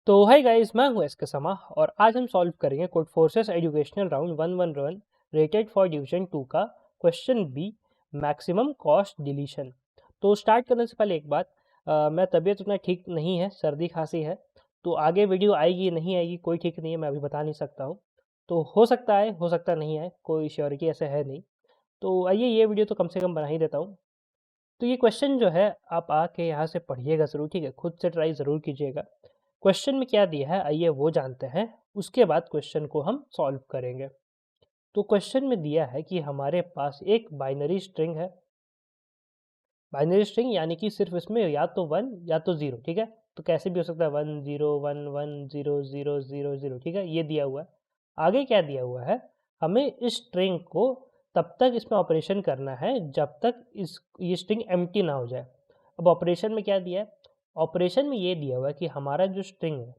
तो hi guys, मैं हूं एस के समा और आज हम सॉल्व करेंगे Code Forces educational round 111 rated for division 2 का question B, maximum cost deletion. तो स्टार्ट करने से पहले एक बात, मैं तबीयत उतना ठीक नहीं है, सर्दी खांसी है। तो आगे वीडियो आएगी नहीं आएगी कोई ठीक नहीं है, मैं अभी बता नहीं सकता हूँ। तो हो सकता है, हो सकता नहीं है, कोई श्योरिटी ऐसे है नहीं। तो आइए ये वीडियो तो कम से कम बना ही देता हूँ। तो ये क्वेश्चन जो है आप आके यहाँ से पढ़िएगा ज़रूर, ठीक है, खुद से ट्राई ज़रूर कीजिएगा। क्वेश्चन में क्या दिया है आइए वो जानते हैं, उसके बाद क्वेश्चन को हम सॉल्व करेंगे। तो क्वेश्चन में दिया है कि हमारे पास एक बाइनरी स्ट्रिंग है। बाइनरी स्ट्रिंग यानी कि सिर्फ इसमें या तो 1 या तो 0, ठीक है। तो कैसे भी हो सकता है 1 0 1 1 0 0 0 0, ठीक है, ये दिया हुआ है। आगे क्या दिया हुआ है, हमें इस स्ट्रिंग को तब तक इसमें ऑपरेशन करना है जब तक ये स्ट्रिंग एम्प्टी ना हो जाए। अब ऑपरेशन में क्या दिया है, ऑपरेशन में ये दिया हुआ है कि हमारा जो स्ट्रिंग है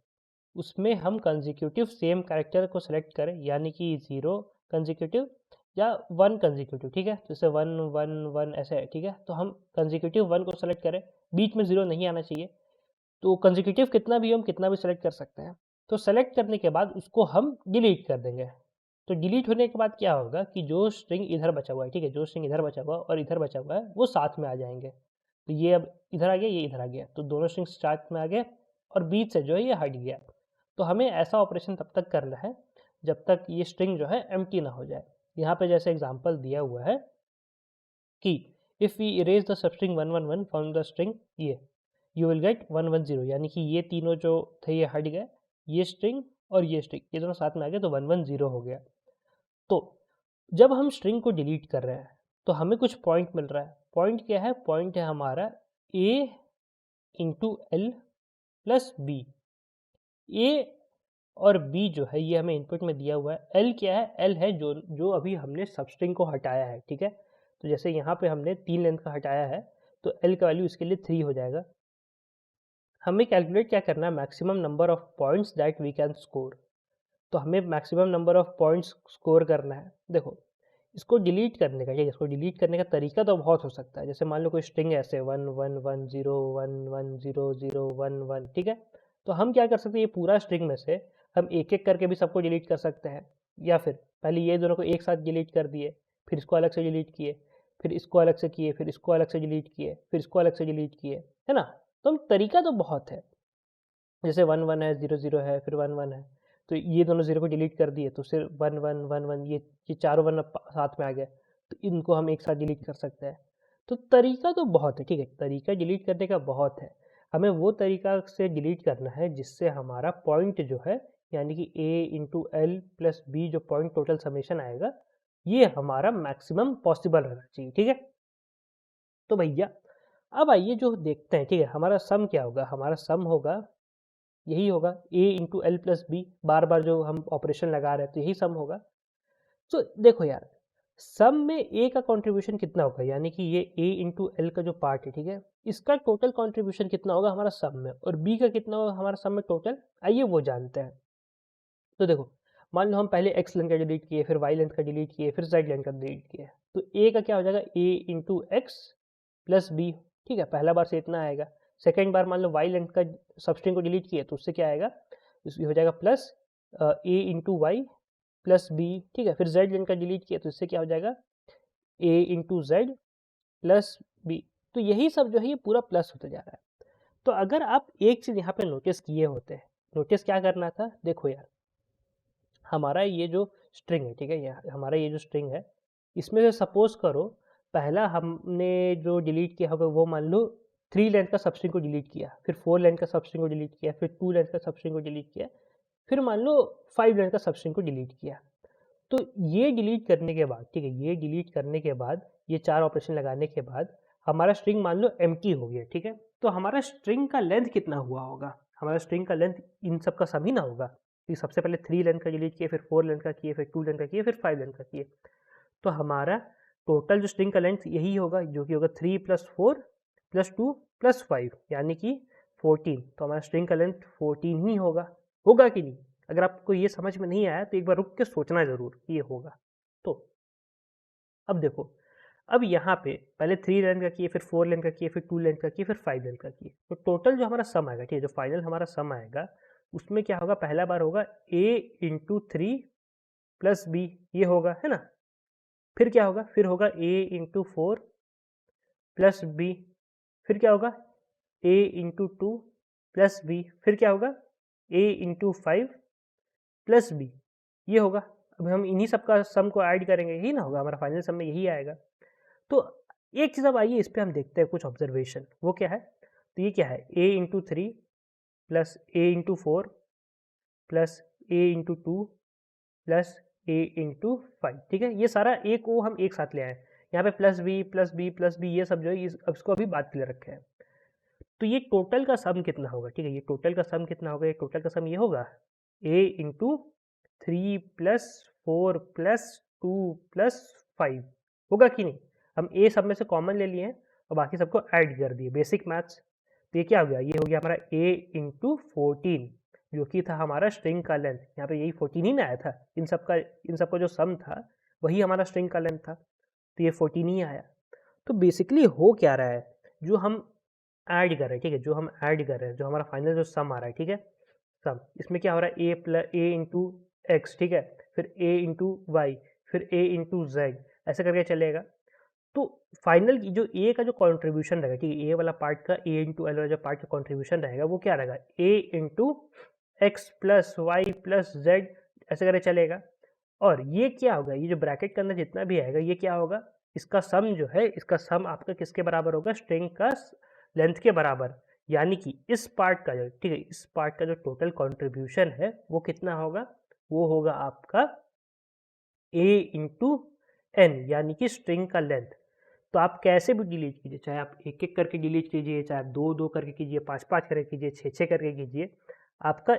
उसमें हम कंसेक्यूटिव सेम कैरेक्टर को सेलेक्ट करें, यानी कि 0 कंसेक्यूटिव या 1 कंसेक्यूटिव, ठीक है। जैसे 1 1 1 ऐसे है, ठीक है। तो हम कंसेक्यूटिव 1 को सेलेक्ट करें, बीच में 0 नहीं आना चाहिए। तो कंसेक्यूटिव कितना भी हम कितना भी सेलेक्ट कर सकते हैं। तो सेलेक्ट करने के बाद उसको हम डिलीट कर देंगे। तो डिलीट होने के बाद क्या होगा कि जो स्ट्रिंग इधर बचा हुआ है, ठीक है, जो स्ट्रिंग इधर बचा हुआ और इधर बचा हुआ है वो साथ में आ जाएंगे। तो ये अब इधर आ गया, ये इधर आ गया, तो दोनों स्ट्रिंग साथ में आ गए और बीच से जो है ये हट गया। तो हमें ऐसा ऑपरेशन तब तक करना है जब तक ये स्ट्रिंग जो है एम्प्टी ना हो जाए। यहाँ पे जैसे एग्जांपल दिया हुआ है कि if we erase the substring 111 from the string ये, यू विल गेट 110, यानी कि ये तीनों जो थे ये हट गए, ये स्ट्रिंग और ये स्ट्रिंग ये दोनों साथ में आ गए तो 110 हो गया। तो जब हम स्ट्रिंग को डिलीट कर रहे हैं तो हमें कुछ पॉइंट मिल रहा है। पॉइंट क्या है, पॉइंट है हमारा a into L plus B. A और बी जो है ये हमें इनपुट में दिया हुआ है। एल क्या है, एल है जो जो अभी हमने सबस्ट्रिंग को हटाया है, ठीक है। तो जैसे यहाँ पे हमने 3 लेंथ का हटाया है तो एल का वैल्यू इसके लिए 3 हो जाएगा। हमें कैलकुलेट क्या करना है, maximum number of points that we can score. तो हमें maximum number of points score करना है। देखो, इसको डिलीट करने का, ठीक है, इसको डिलीट करने का तरीका तो बहुत हो सकता है। जैसे मान लो कोई स्ट्रिंग है ऐसे 1 1 1 0 1 1 0 0 1 1, ठीक है। तो हम क्या कर सकते हैं, ये पूरा स्ट्रिंग में से हम एक एक करके भी सबको डिलीट कर सकते हैं, या फिर पहले ये दोनों को एक साथ डिलीट कर दिए, फिर इसको अलग से डिलीट किए, फिर इसको अलग से किए, फिर इसको अलग से डिलीट किए, फिर इसको अलग से डिलीट किए, है ना। तो हम तरीका तो बहुत है। जैसे 1 1 है, 0 0 है, फिर 1 1 है, तो ये दोनों 0 को डिलीट कर दिए तो सिर्फ 1 1 1 1, ये चारों 1 अब साथ में आ गए, तो इनको हम एक साथ डिलीट कर सकते हैं। तो तरीका तो बहुत है, ठीक है, तरीका डिलीट करने का बहुत है। हमें वो तरीका से डिलीट करना है जिससे हमारा पॉइंट जो है, यानी कि a into L plus B जो पॉइंट टोटल समेशन आएगा, ये हमारा मैक्सिमम पॉसिबल रहना चाहिए, ठीक है। तो भैया अब आइए जो देखते हैं, ठीक है, हमारा सम क्या होगा, हमारा सम होगा यही होगा a into L plus B, बार बार जो हम ऑपरेशन लगा रहे हैं तो यही सम होगा। तो देखो यार, सम में a का कंट्रीब्यूशन कितना होगा, यानी कि ये a इंटू एल का जो पार्ट है, ठीक है, इसका टोटल कंट्रीब्यूशन कितना होगा हमारा सम में, और b का कितना होगा हमारा सम में टोटल, आइए वो जानते हैं। तो देखो, मान लो हम पहले x लेंथ का डिलीट किए, फिर y लेंथ का डिलीट किए, फिर z लेंथ का डिलीट किए, तो a का क्या हो जाएगा, a into X plus B, ठीक है, पहला बार से इतना आएगा। सेकेंड बार मान लो y लेंथ का सबस्ट्रिंग को डिलीट किए तो उससे क्या आएगा, इसमें हो जाएगा plus a into Y plus B, ठीक है। फिर z लेंथ का डिलीट किया तो इससे क्या हो जाएगा, a into Z plus B. तो यही सब जो है ये पूरा प्लस होता जा रहा है। तो अगर आप एक चीज़ यहाँ पे नोटिस किए होते, नोटिस क्या करना था, देखो यार, हमारा ये जो स्ट्रिंग है, ठीक है, ये हमारा ये जो स्ट्रिंग है, इसमें से सपोज करो पहला हमने जो डिलीट किया होगा वो मान लो 3 लेंथ का सबस्ट्रिंग को डिलीट किया, फिर 4 लेंथ का सबस्ट्रिंग को डिलीट किया, फिर 2 लेंथ का सबस्ट्रिंग को डिलीट किया, फिर मान लो 5 लेंथ का सबस्ट्रिंग को डिलीट किया। तो ये डिलीट करने के बाद, ठीक है, ये डिलीट करने के बाद, ये 4 ऑपरेशन लगाने के बाद हमारा स्ट्रिंग मान लो एम्प्टी हो गया, ठीक है। तो हमारा स्ट्रिंग का लेंथ कितना हुआ होगा, हमारा स्ट्रिंग का लेंथ इन सब का सम ही ना होगा, कि सबसे पहले 3 लेंथ का डिलीट किए, फिर 4 लेंथ का किए, फिर 2 लेंथ का किए, फिर 5 लेंथ का किए। तो हमारा टोटल जो स्ट्रिंग का लेंथ यही होगा, जो कि होगा 3 प्लस 4 प्लस 2 प्लस 5, यानी कि 14। तो हमारा स्ट्रिंग का लेंथ 14 ही होगा, होगा कि नहीं। अगर आपको ये समझ में नहीं आया तो एक बार रुक के सोचना जरूर कि ये होगा। तो अब देखो, अब यहाँ पे पहले 3 लेंथ का किए, फिर 4 लेंथ का किए, फिर 2 लेंथ का किए, फिर 5 लेंथ का किए, तो टोटल जो हमारा सम आएगा, ठीक है, जो फाइनल हमारा सम आएगा उसमें क्या होगा, पहला बार होगा a इंटू 3 प्लस बी, ये होगा, है ना। फिर क्या होगा, फिर होगा a इंटू 4 प्लस बी, फिर क्या होगा a इंटू 2 प्लस बी, फिर क्या होगा a इंटू 5 प्लस बी, ये होगा। अब हम इन्हीं सब का सम को ऐड करेंगे, यही ना होगा हमारा फाइनल सम में, यही आएगा। तो एक चीज़ अब आइए इस पे हम देखते हैं कुछ ऑब्जर्वेशन, वो क्या है। तो ये क्या है, a into 3 plus a into 4 plus a into 2 plus a into 5, ठीक है। ये सारा a को हम एक साथ ले आए, यहाँ पे plus B plus B plus B, ये सब जो है इसको अभी बात के लिए रखे हैं। तो ये टोटल का सम कितना होगा, ठीक है, ये टोटल का सम कितना होगा, ये टोटल का सम ये होगा a into 3 plus 4 plus 2 plus 5, होगा कि नहीं। हम a सब में से कॉमन ले लिए हैं और बाकी सबको ऐड कर दिए, बेसिक मैथ्स। तो ये क्या हो गया, ये हो गया हमारा a इंटू 14, जो कि था हमारा स्ट्रिंग का लेंथ। यहाँ पे यही 14 ही ना आया था, इन सबका जो सम था वही हमारा स्ट्रिंग का लेंथ था, तो ये 14 ही आया। तो बेसिकली हो क्या रहा है, जो हम ऐड कर रहे हैं, ठीक है, जो हम ऐड कर रहे हैं, जो हमारा फाइनल जो सम आ रहा है, ठीक है, सम, इसमें क्या हो रहा है, a इंटू एक्स, ठीक है, फिर a इंटू वाई, फिर a इंटू जेड, ऐसे करके चलेगा। तो फाइनल जो a का जो कॉन्ट्रीब्यूशन रहेगा, ठीक है, a वाला पार्ट का a इंटू एल वाला जो पार्ट का कॉन्ट्रीब्यूशन रहेगा वो क्या रहेगा, a into X plus Y plus Z, ऐसे करके चलेगा। और ये क्या होगा, ये जो ब्रैकेट के अंदर जितना भी आएगा ये क्या होगा, इसका सम जो है, इसका सम आपका किसके बराबर होगा, स्ट्रिंग का लेंथ के बराबर। यानी कि इस पार्ट का जो, ठीक है, इस पार्ट का जो टोटल कंट्रीब्यूशन है वो कितना होगा, वो होगा आपका a इंटू एन, यानी कि स्ट्रिंग का लेंथ। तो आप कैसे भी डिलीट कीजिए, चाहे आप एक एक करके डिलीट कीजिए, चाहे आप दो दो करके कीजिए, पाँच पाँच करके कीजिए, छः छः करके कीजिए, आपका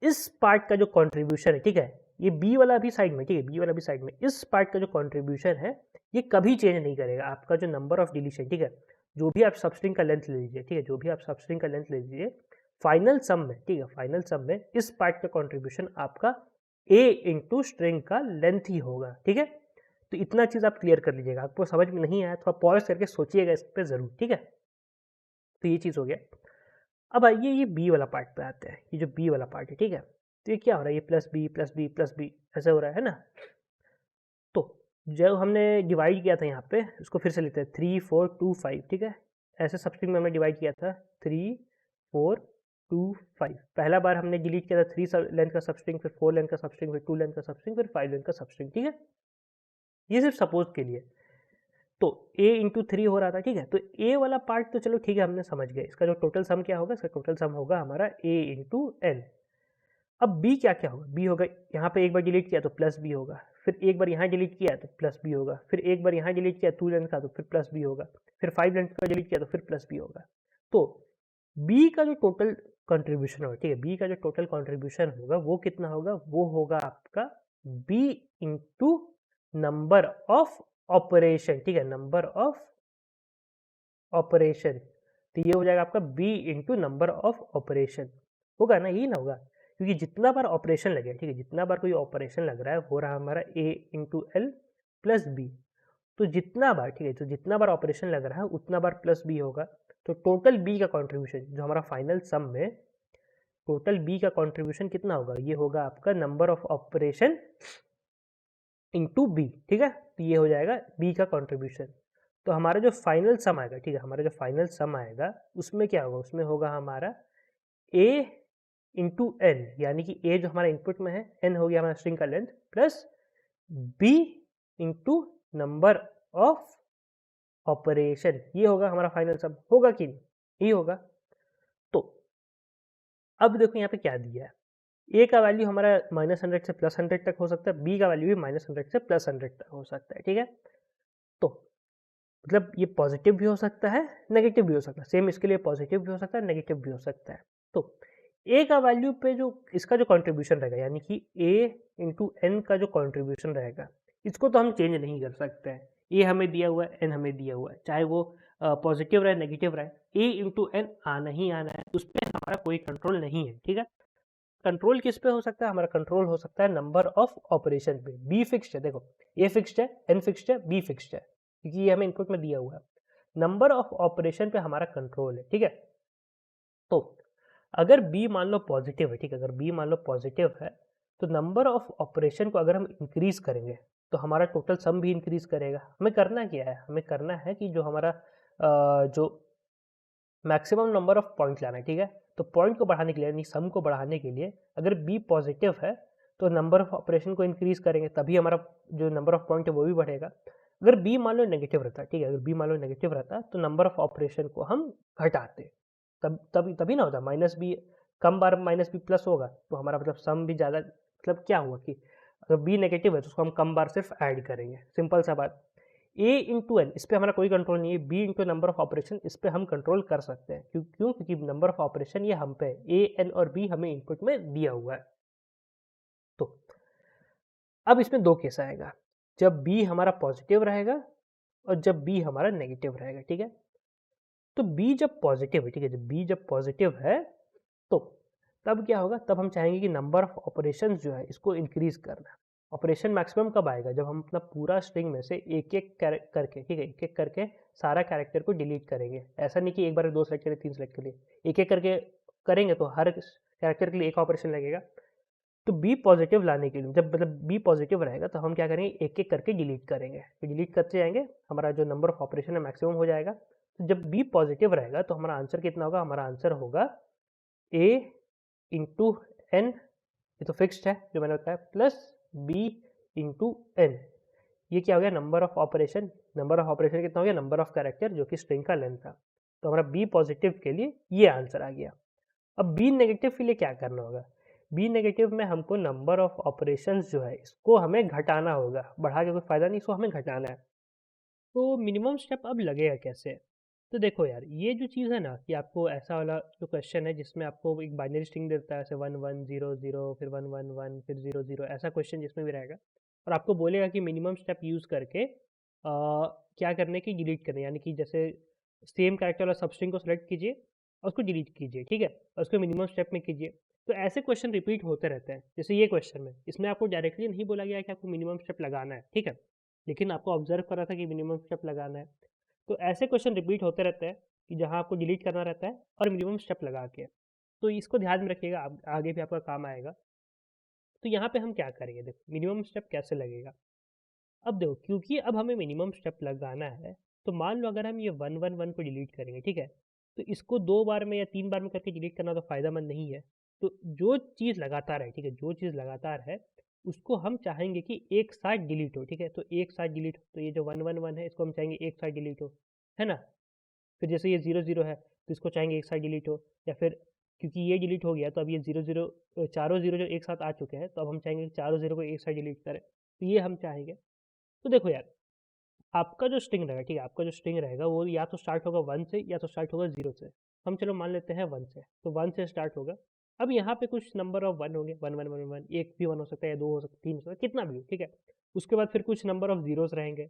इस पार्ट का जो कंट्रीब्यूशन है, ठीक है, ये बी वाला भी साइड में, ठीक है, बी वाला भी साइड में, इस पार्ट का जो कंट्रीब्यूशन है ये कभी चेंज नहीं करेगा। आपका जो नंबर ऑफ डिलीशन, ठीक है, जो भी आप सबस्ट्रिंग का लेंथ ले लीजिए, ठीक है, जो भी आप सबस्ट्रिंग का लेंथ ले लीजिए, फाइनल सम में, ठीक है, फाइनल सम में इस पार्ट का कंट्रीब्यूशन आपका a इंटू स्ट्रिंग का लेंथ ही होगा, ठीक है। तो इतना चीज़ आप क्लियर कर लीजिएगा, आपको समझ में नहीं आया थोड़ा पॉज करके सोचिएगा इस पर ज़रूर, ठीक है। तो ये चीज़ हो गया। अब आइए ये बी वाला पार्ट पे आते हैं, ये जो बी वाला पार्ट है, ठीक है, तो ये क्या हो रहा है, ये plus B plus B plus B ऐसे हो रहा है ना। तो जब हमने डिवाइड किया था यहाँ पे, इसको फिर से लेते हैं, 3 4 2 5, ठीक है, ऐसे सबस्ट्रिंग में हमने डिवाइड किया था 3 4 2 5। पहला बार हमने डिलीट किया था 3 लेंथ का सबस्ट्रिंग, फिर 4 लेंथ का सबस्ट्रिंग, फिर 2 लेंथ का सबस्ट्रिंग, फिर 5 लेंथ का सबस्ट्रिंग, ठीक है। ये सिर्फ सपोज के लिए। तो a इंटू 3 हो रहा था, ठीक है, तो a वाला पार्ट तो चलो ठीक है, हमने समझ गए। इसका जो टोटल सम क्या होगा, इसका टोटल सम होगा हमारा a इंटू एन। अब b क्या क्या होगा, b होगा, यहाँ पे एक बार डिलीट किया तो प्लस b होगा, फिर एक बार यहाँ डिलीट किया तो प्लस b होगा, फिर एक बार यहाँ डिलीट किया 2 लेंथ का तो फिर प्लस b होगा, फिर 5 लेंथ का डिलीट किया तो फिर प्लस b होगा। तो b का जो टोटल कंट्रीब्यूशन होगा, ठीक है, b का जो टोटल कंट्रीब्यूशन होगा वो कितना होगा, वो होगा आपका b into number of operation, ठीक है, नंबर ऑफ ऑपरेशन। तो ये हो जाएगा आपका b into number of operation, होगा ना, यही ना होगा, क्योंकि जितना बार ऑपरेशन लगे, ठीक है, जितना बार कोई ऑपरेशन लग रहा है हो रहा है हमारा a into L plus B. तो जितना बार, ठीक है, तो जितना बार ऑपरेशन लग रहा है उतना बार प्लस बी होगा। तो टोटल बी का कॉन्ट्रीब्यूशन जो हमारा फाइनल सम में, टोटल बी का कॉन्ट्रीब्यूशन कितना होगा, ये होगा आपका number of operation into B, ठीक है। तो ये हो जाएगा बी का कॉन्ट्रीब्यूशन। तो हमारा जो फाइनल सम आएगा, ठीक है, हमारा जो फाइनल सम आएगा उसमें क्या होगा, उसमें होगा हमारा a इंटू एन, यानी कि a जो हमारा इनपुट में है, n हो गया हमारा स्ट्रिंग का length, plus b into number of operation, ये होगा हमारा फाइनल सम, होगा कि नहीं, ये होगा। तो अब देखो यहाँ पे क्या दिया है, ए का वैल्यू हमारा -100 से +100 तक हो सकता है, बी का वैल्यू भी -100 से +100 तक हो सकता है, ठीक है। तो मतलब ये पॉजिटिव भी हो सकता है, नेगेटिव भी हो सकता है, सेम इसके लिए पॉजिटिव भी हो सकता है, नेगेटिव भी हो सकता है। तो ए का वैल्यू पे जो इसका जो कंट्रीब्यूशन रहेगा, यानी कि ए इंटू एन का जो कंट्रीब्यूशन रहेगा, इसको तो हम चेंज नहीं कर सकते हैं। ए हमें दिया हुआ है, एन हमें दिया हुआ है, चाहे वो पॉजिटिव रहे नेगेटिव रहे, ए इंटू एन आना ही आना है, उस पर हमारा कोई कंट्रोल नहीं है, ठीक है। कंट्रोल किस पे हो सकता है, हमारा कंट्रोल हो सकता है नंबर ऑफ ऑपरेशन पे। बी फिक्स्ड है, देखो ए फिक्स्ड है, एन फिक्स्ड है, बी फिक्स्ड है, क्योंकि ये हमें इनपुट में दिया हुआ है। नंबर ऑफ ऑपरेशन पे हमारा कंट्रोल है, ठीक है। तो अगर बी मान लो पॉजिटिव है, ठीक है, अगर बी मान लो पॉजिटिव है तो नंबर ऑफ ऑपरेशन को अगर हम इंक्रीज करेंगे तो हमारा टोटल सम भी इंक्रीज करेगा। हमें करना क्या है, हमें करना है कि जो हमारा जो मैक्सिमम नंबर ऑफ पॉइंट लाना है, ठीक है। तो पॉइंट को बढ़ाने के लिए यानी सम को बढ़ाने के लिए अगर बी पॉजिटिव है तो नंबर ऑफ ऑपरेशन को इंक्रीज करेंगे, तभी हमारा जो नंबर ऑफ पॉइंट है वो भी बढ़ेगा। अगर बी मान लो नेगेटिव रहता है, ठीक है, अगर बी मान लो नेगेटिव रहता है तो नंबर ऑफ ऑपरेशन को हम घटाते, तभी ना होता माइनस बी, कम बार माइनस बी प्लस होगा तो हमारा मतलब सम भी ज़्यादा, मतलब क्या हुआ कि अगर बी नेगेटिव है तो उसको हम कम बार सिर्फ ऐड करेंगे, सिंपल सा बात। ए इंटू एन, इस पर हमारा कोई कंट्रोल नहीं है। B into number of operation, इस पर हम कंट्रोल कर सकते हैं। क्यों? क्योंकि नंबर ऑफ ऑपरेशन ये हम पे है, ए एन और बी हमें इनपुट में दिया हुआ है। तो अब इसमें दो केस आएगा, जब बी हमारा पॉजिटिव रहेगा और जब बी हमारा नेगेटिव रहेगा, ठीक है। तो बी जब पॉजिटिव है, ठीक है, जब बी जब पॉजिटिव है तो तब क्या होगा, तब हम चाहेंगे कि नंबर ऑफ ऑपरेशन जो है इसको इंक्रीज करना है। ऑपरेशन मैक्सिमम कब आएगा, जब हम अपना पूरा स्ट्रिंग में से एक एक करके, ठीक है, एक एक करके सारा कैरेक्टर को डिलीट करेंगे। ऐसा नहीं कि एक बार 2 सेलेक्ट करें 3 सेलेक्ट करिए, एक एक करके करेंगे तो हर कैरेक्टर के लिए एक ऑपरेशन लगेगा। तो बी पॉजिटिव लाने के लिए, जब मतलब बी पॉजिटिव रहेगा तो हम क्या करेंगे, एक एक करके डिलीट करेंगे। तो डिलीट करते जाएंगे, हमारा जो नंबर ऑफ ऑपरेशन है मैक्सिमम हो जाएगा। तो जब बी पॉजिटिव रहेगा तो हमारा आंसर कितना होगा, हमारा आंसर होगा ए इंटू एन, ये तो फिक्स्ड है जो मैंने बताया, प्लस बी इंटू एन। ये क्या हो गया, number of operation. Number of operation कितना हो गया, नंबर ऑफ कैरेक्टर जो कि स्ट्रिंग का लेंथ था। तो हमारा बी पॉजिटिव के लिए ये आंसर आ गया। अब बी नेगेटिव के लिए क्या करना होगा, बी नेगेटिव में हमको नंबर ऑफ ऑपरेशंस जो है इसको हमें घटाना होगा, बढ़ा के कोई फायदा नहीं, इसको हमें घटाना है। तो मिनिमम स्टेप अब लगेगा कैसे। तो देखो यार, ये जो चीज़ है ना कि आपको ऐसा वाला जो क्वेश्चन है जिसमें आपको एक बाइनरी स्ट्रिंग देता है, ऐसे 1 1 0 0 फिर 1 1 1 फिर 0 0, ऐसा क्वेश्चन जिसमें भी रहेगा और आपको बोलेगा कि मिनिमम स्टेप यूज़ करके क्या करने की, डिलीट करने, यानी कि जैसे सेम कैरेक्टर वाला सब स्ट्रिंग को सेलेक्ट कीजिए और उसको डिलीट कीजिए, ठीक है, और उसको मिनिमम स्टेप में कीजिए। तो ऐसे क्वेश्चन रिपीट होते रहते हैं। जैसे ये क्वेश्चन में, इसमें आपको डायरेक्टली नहीं बोला गया कि आपको मिनिमम स्टेप लगाना है, ठीक है, लेकिन आपको ऑब्जर्व करा था कि मिनिमम स्टेप लगाना है। तो ऐसे क्वेश्चन रिपीट होते रहते हैं कि जहाँ आपको डिलीट करना रहता है और मिनिमम स्टेप लगा के। तो इसको ध्यान में रखिएगा, आगे भी आपका काम आएगा। तो यहाँ पे हम क्या करेंगे, देखो मिनिमम स्टेप कैसे लगेगा। अब देखो, क्योंकि अब हमें मिनिमम स्टेप लगाना है तो मान लो अगर हम ये 1 1 1 को डिलीट करेंगे, ठीक है, तो इसको 2 बार में या 3 बार में करके डिलीट करना तो फ़ायदेमंद नहीं है। तो जो चीज़ लगातार है, ठीक है, जो चीज़ लगातार है उसको हम चाहेंगे कि एक साथ डिलीट हो, ठीक है, तो एक साथ डिलीट हो। तो ये जो 1 1 1 है इसको हम चाहेंगे एक साथ डिलीट हो, है ना। फिर जैसे ये 0 0 है तो इसको चाहेंगे एक साथ डिलीट हो, या फिर क्योंकि ये डिलीट हो गया तो अब ये 0 0, चारों 0 जो एक साथ आ चुके हैं तो अब हम चाहेंगे कि चारों 0 को एक साथ डिलीट करें, तो ये हम चाहेंगे। तो देखो यार, आपका जो स्ट्रिंग रहेगा, ठीक है, आपका जो स्ट्रिंग रहेगा वो या तो स्टार्ट होगा 1 से या तो स्टार्ट होगा 0 से। हम चलो मान लेते हैं 1 से, तो 1 से स्टार्ट होगा। अब यहाँ पे कुछ नंबर ऑफ 1 होंगे, 1 1 1 1, एक भी 1 हो सकता है या 2 हो सकता है, 3 हो सकता है, कितना भी हो, ठीक है। उसके बाद फिर कुछ नंबर ऑफ जीरोस रहेंगे,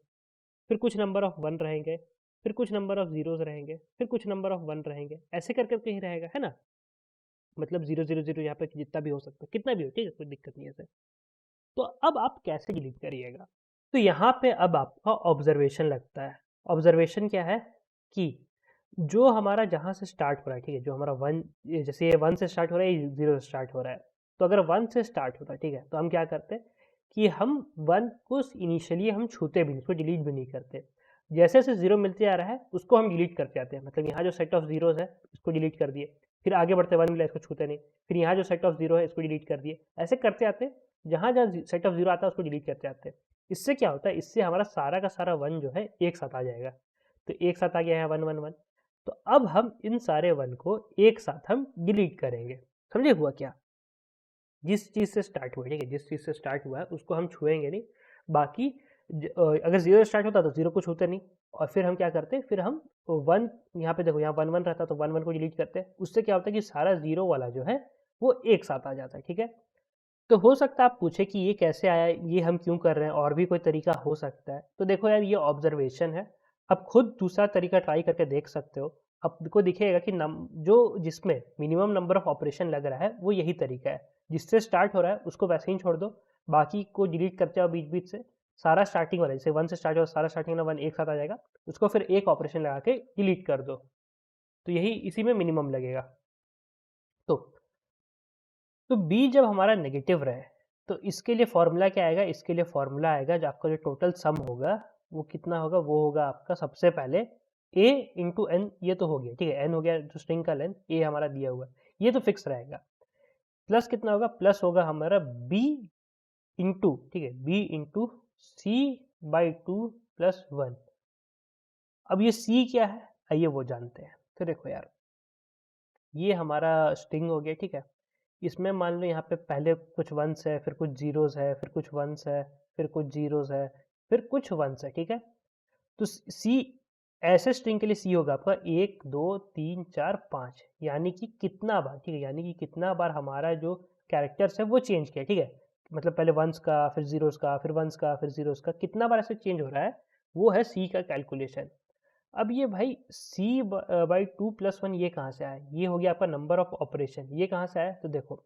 फिर कुछ नंबर ऑफ 1 रहेंगे, फिर कुछ नंबर ऑफ जीरोस रहेंगे, फिर कुछ नंबर ऑफ 1 रहेंगे, ऐसे कर करके ही रहेगा, है ना। मतलब 0 0 0 यहाँ पे जितना भी हो सकता है, कितना भी हो, ठीक है, कोई दिक्कत नहीं है ऐसे। तो अब आप कैसे डिलीट करिएगा, तो यहाँ पे अब आपका ऑब्जर्वेशन लगता है। ऑब्जर्वेशन क्या है कि जो हमारा जहाँ से स्टार्ट हो रहा है, ठीक है, जो हमारा 1, जैसे ये 1 से स्टार्ट हो रहा है, ये 0 से स्टार्ट हो रहा है। तो अगर 1 से स्टार्ट होता है, ठीक है, तो हम क्या करते हैं कि हम 1 को इनिशियली हम छूते भी नहीं, उसको डिलीट भी नहीं करते। जैसे जैसे 0 मिलते आ रहा है उसको हम डिलीट करते जाते हैं। मतलब यहाँ जो सेट ऑफ जीरोस है इसको डिलीट कर दिए, फिर आगे बढ़ते 1 मिला इसको छूते नहीं, फिर यहाँ जो सेट ऑफ 0 है इसको डिलीट कर दिए, ऐसे करते आते हैं। जहाँ जहाँ सेट ऑफ 0 आता है उसको डिलीट करते आते हैं। इससे क्या होता है, इससे हमारा सारा का सारा 1 जो है एक साथ आ जाएगा। तो एक साथ आ गया है 1 1 1। तो अब हम इन सारे 1 को एक साथ हम डिलीट करेंगे। समझे हुआ क्या, जिस चीज़ से स्टार्ट हुआ है, ठीक है, जिस चीज़ से स्टार्ट हुआ है उसको हम छुएंगे नहीं। बाकी अगर 0 से स्टार्ट होता तो 0 को छूते नहीं। और फिर हम क्या करते हैं, फिर हम 1, यहाँ पे देखो यहाँ 1 1 रहता तो 1 1 को डिलीट करते हैं। उससे क्या होता है कि सारा 0 वाला जो है वो एक साथ आ जाता है, ठीक है। तो हो सकता है आप पूछे कि ये कैसे आया, ये हम क्यों कर रहे हैं, और भी कोई तरीका हो सकता है। तो देखो यार, ये ऑब्जर्वेशन है, आप खुद दूसरा तरीका ट्राई करके देख सकते हो। आपको दिखेगा कि जो जिसमें मिनिमम नंबर ऑफ ऑपरेशन लग रहा है वो यही तरीका है। जिससे स्टार्ट हो रहा है उसको वैसे ही छोड़ दो, बाकी को डिलीट करते हो बीच बीच से। सारा स्टार्टिंग वाला, जैसे 1 से स्टार्ट हो सारा स्टार्टिंग वाला 1 एक साथ आ जाएगा, उसको फिर एक ऑपरेशन लगा के डिलीट कर दो। तो यही इसी में मिनिमम लगेगा। तो बी जब हमारा नेगेटिव रहे तो इसके लिए फॉर्मूला क्या आएगा, इसके लिए फॉर्मूला आएगा जो आपका जो टोटल सम होगा वो कितना होगा, वो होगा आपका सबसे पहले a इंटू एन, ये तो हो गया ठीक है, n हो गया जो स्ट्रिंग का लेंथ, a हमारा दिया हुआ ये तो फिक्स रहेगा, प्लस कितना होगा, प्लस होगा हमारा b इंटू ठीक है, b into C by two plus one. अब ये c क्या है आइए वो जानते हैं। तो देखो यार ये हमारा स्ट्रिंग हो गया ठीक है, इसमें मान लो यहाँ पे पहले कुछ वंस है, फिर कुछ जीरोस है, फिर कुछ वंस है, फिर कुछ जीरोस है, फिर कुछ वंस है ठीक है। तो सी ऐसे स्ट्रिंग के लिए सी होगा आपका 1 2 3 4 5, यानी कि कितना बार ठीक है, यानी कि कितना बार हमारा जो कैरेक्टर्स है वो चेंज किया ठीक है, मतलब पहले वंस का, फिर जीरोस का, फिर वंस का, फिर जीरोस का, कितना बार ऐसे चेंज हो रहा है वो है सी का कैलकुलेशन। अब ये भाई c by two plus one ये कहाँ से आया, ये हो गया आपका नंबर ऑफ ऑपरेशन, ये कहाँ से आया, तो देखो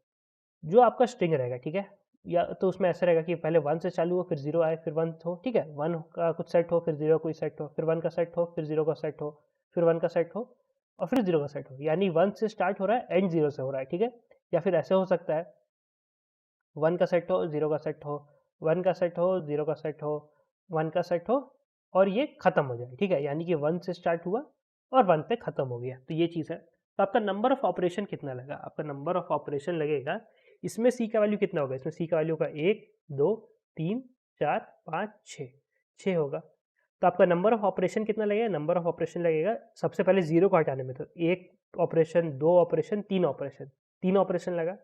जो आपका स्ट्रिंग रहेगा ठीक है, या तो उसमें ऐसा रहेगा कि पहले वन से चालू हो, फिर जीरो आए, फिर वन हो ठीक है, वन का कुछ सेट हो, फिर जीरो कोई सेट हो, फिर वन का सेट हो, फिर जीरो का सेट हो, फिर वन का सेट हो और फिर जीरो का सेट हो, यानी वन से स्टार्ट हो रहा है एंड जीरो से हो रहा है ठीक है। या फिर ऐसे हो सकता है वन का सेट हो, जीरो का सेट हो, वन का सेट हो, जीरो का सेट हो, वन का सेट हो और ये खत्म हो जाए ठीक है, यानी कि वन से स्टार्ट हुआ और वन पे खत्म हो गया, तो ये चीज़ है। तो आपका नंबर ऑफ ऑपरेशन कितना लगा, आपका नंबर ऑफ ऑपरेशन लगेगा, इसमें सी का वैल्यू कितना होगा, इसमें सी का वैल्यू होगा 1 2 3 4 5 6, 6 होगा। तो आपका नंबर ऑफ ऑपरेशन कितना लगेगा, नंबर ऑफ ऑपरेशन लगेगा सबसे पहले जीरो को हटाने में, तो एक ऑपरेशन, दो ऑपरेशन, तीन ऑपरेशन, तीन ऑपरेशन लगा,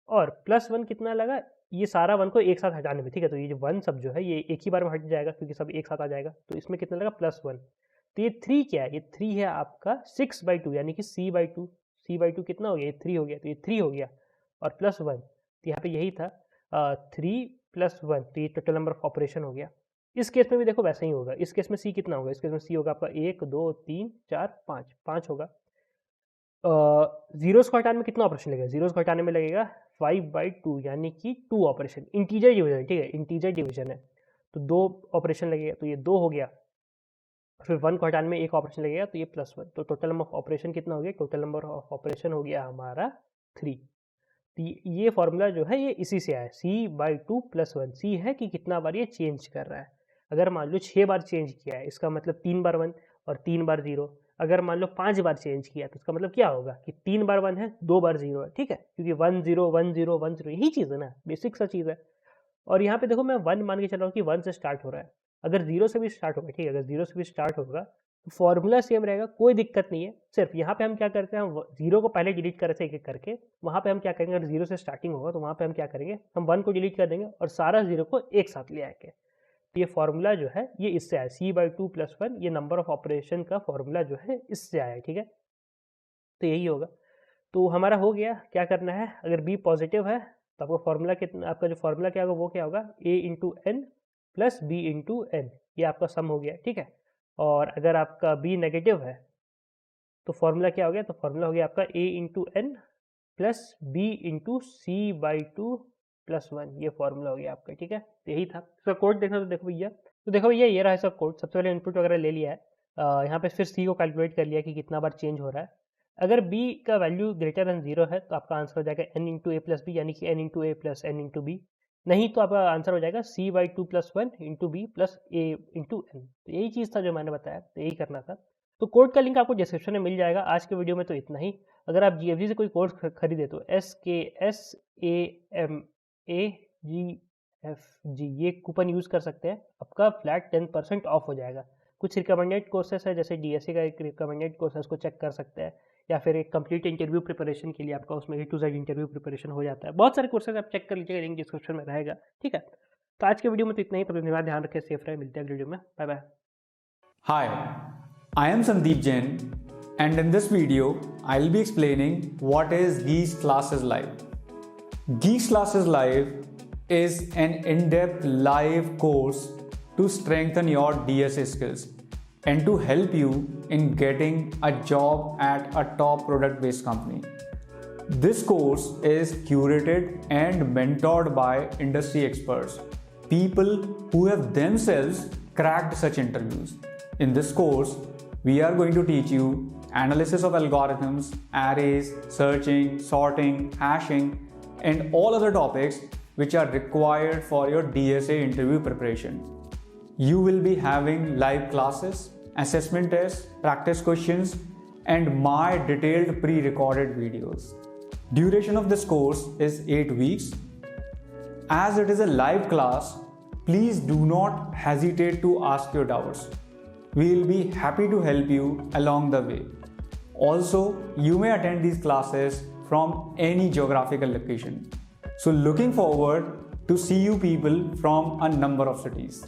और प्लस वन कितना लगा, ये सारा वन को एक साथ हटाने में ठीक है, तो ये जो वन सब जो है ये एक ही बार में हट जाएगा क्योंकि सब एक साथ आ जाएगा, तो इसमें कितना लगा प्लस वन। तो ये थ्री क्या है, ये थ्री है आपका सिक्स बाई टू, यानी कि C by two, C by two कितना हो गया, ये थ्री हो गया, तो ये थ्री हो गया और प्लस वन, तो यहाँ पे यही था थ्री प्लस वन, तो ये टोटल नंबर ऑफ ऑपरेशन हो गया। इस केस में भी देखो वैसा ही होगा, इस केस में सी कितना होगा, इस केस में सी होगा आपका एक दो तीन चार पाँच, पाँच होगा। जीरोस को हटाने में कितना ऑपरेशन लगेगा, जीरोस को हटाने में लगेगा 5/2, यानी कि 2 ऑपरेशन, इंटीजर डिवीजन ठीक है, इंटीजर डिवीजन है तो 2 ऑपरेशन लगेगा, तो ये 2 हो गया, फिर 1 को हटाने में एक ऑपरेशन लगेगा तो ये +1, तो टोटल नंबर ऑफ ऑपरेशन कितना हो गया, टोटल नंबर ऑफ ऑपरेशन हो गया हमारा 3। तो ये फॉर्मूला जो है ये इसी से आया, c/2 + 1, c है कि कितना बार ये चेंज कर रहा है। अगर मान लो 6 बार चेंज किया है, इसका मतलब 3 बार 1 और 3 बार 0। अगर मान लो 5 बार चेंज किया तो इसका मतलब क्या होगा कि 3 बार 1 है, 2 बार 0 है, ठीक है, क्योंकि 1 0 1 0 1 0 यही चीज़ है ना, बेसिक सा चीज़ है। और यहाँ पे देखो मैं 1 मान के चल रहा हूँ कि 1 से स्टार्ट हो रहा है, अगर 0 से भी स्टार्ट होगा, ठीक है, अगर 0 से भी स्टार्ट होगा तो फॉर्मूला सेम रहेगा, कोई दिक्कत नहीं है। सिर्फ यहाँ पे हम क्या करते हैं, हम 0 को पहले डिलीट कर रहे थे एक एक करके, वहाँ पे हम क्या करेंगे, अगर 0 से स्टार्टिंग होगा तो वहाँ पे हम क्या करेंगे, हम 1 को डिलीट कर देंगे और सारा 0 को एक साथ ले आएंगे। तो ये फॉर्मूला जो है ये इससे आया, c/2 + 1, ये नंबर ऑफ ऑपरेशन का फॉर्मूला जो है इससे आया, ठीक है। तो यही होगा, तो हमारा हो गया। क्या करना है, अगर b पॉजिटिव है तो आपका फॉर्मूला कितना, आपका जो फॉर्मूला क्या होगा वो क्या होगा, a × n + b × n, ये आपका सम हो गया, ठीक है। और अगर आपका b नेगेटिव है तो फॉर्मूला क्या हो गया, तो फॉर्मूला हो गया आपका a × n + b × c/2 + 1, ये फॉर्मूला हो गया आपका, ठीक है। तो यही था, इसका कोड देखना, तो देखो भैया, ये रहा इसका कोड। सबसे पहले इनपुट वगैरह ले लिया है, यहाँ पे फिर c को कैलकुलेट कर लिया कि कितना बार चेंज हो रहा है। अगर b का वैल्यू ग्रेटर देन 0 है तो आपका आंसर हो जाएगा n × a + b, यानी कि n × a + n × b। नहीं तो आपका आंसर हो जाएगा c/2 + 1 × b + a × n। तो यही चीज़ था जो मैंने बताया, तो यही करना था। तो कोड का लिंक आपको डिस्क्रिप्शन में मिल जाएगा। आज के वीडियो में तो इतना ही। अगर आप GFG से कोई कोर्स खरीदे तो SKSAMAGFG ये कूपन यूज़ कर सकते हैं, आपका फ्लैट 10% ऑफ हो जाएगा। कुछ रिकमेंडेड कोर्सेस है, जैसे DSA का एक रिकमेंडेड कोर्स है, उसको चेक कर सकते हैं, या फिर एक कंप्लीट इंटरव्यू प्रिपरेशन के लिए आपका उसमें A to Z interview preparation हो जाता है। बहुत सारे कोर्सेज आप चेक कर लीजिएगा, लिंक डिस्क्रिप्शन में रहेगा, ठीक है। तो आज के वीडियो में तो इतना ही। तब धन्यवाद, ध्यान रखें, सेफ रहे, मिलते हैं अगले वीडियो में, bye bye. Hi, I am Sandeep Jain, and in this video, I'll be explaining what is Geeks Classes Live. Geeks Classes Live is an in-depth live course to strengthen your DSA skills and to help you in getting a job at a top product-based company. This course is curated and mentored by industry experts, people who have themselves cracked such interviews. In this course, we are going to teach you analysis of algorithms, arrays, searching, sorting, hashing, and all other topics which are required for your DSA interview preparation. You will be having live classes, assessment tests, practice questions, and my detailed pre-recorded videos. Duration of this course is 8 weeks. As it is a live class, please do not hesitate to ask your doubts. We will be happy to help you along the way. Also, you may attend these classes from any geographical location. So looking forward to see you people from a number of cities.